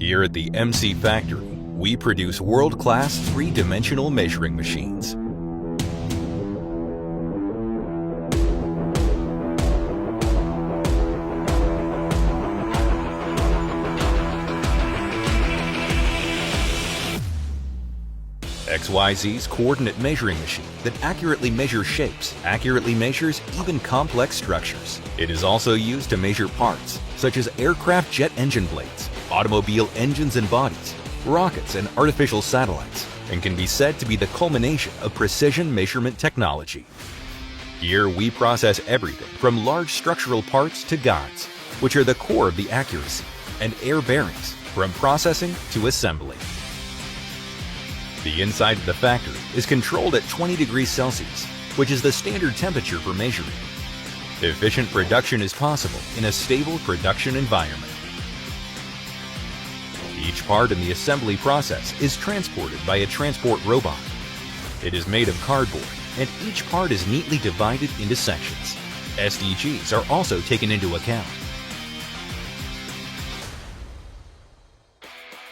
Here at the MC Factory, we produce world-class three-dimensional measuring machines. XYZ's coordinate measuring machine that accurately measures shapes, accurately measures even complex structures. It is also used to measure parts, such as aircraft jet engine blades, automobile engines and bodies, rockets and artificial satellites, and can be said to be the culmination of precision measurement technology. Here we process everything from large structural parts to guides, which are the core of the accuracy, and air bearings, from processing to assembly. The inside of the factory is controlled at 20 degrees Celsius, which is the standard temperature for measuring. Efficient production is possible in a stable production environment. Each part in the assembly process is transported by a transport robot. It is made of cardboard, and each part is neatly divided into sections. SDGs are also taken into account.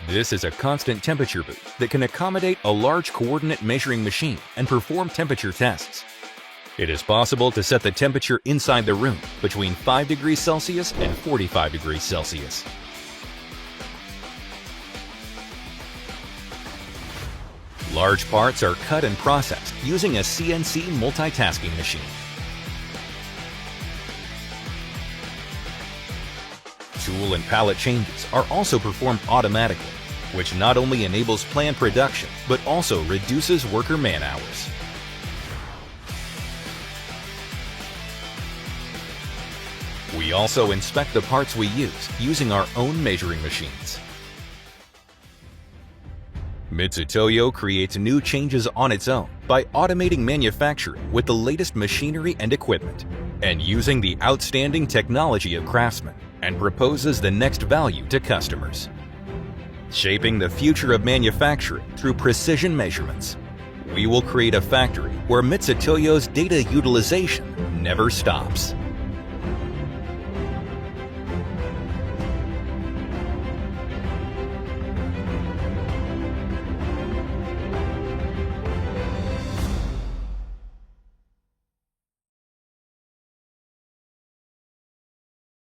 This is a constant temperature booth that can accommodate a large coordinate measuring machine and perform temperature tests. It is possible to set the temperature inside the room between 5 degrees Celsius and 45 degrees Celsius. Large parts are cut and processed using a CNC multitasking machine. Tool and pallet changes are also performed automatically, which not only enables planned production, but also reduces worker man-hours. We also inspect the parts we use using our own measuring machines. Mitutoyo creates new changes on its own by automating manufacturing with the latest machinery and equipment, and using the outstanding technology of craftsmen, and proposes the next value to customers. Shaping the future of manufacturing through precision measurements, we will create a factory where Mitutoyo's data utilization never stops.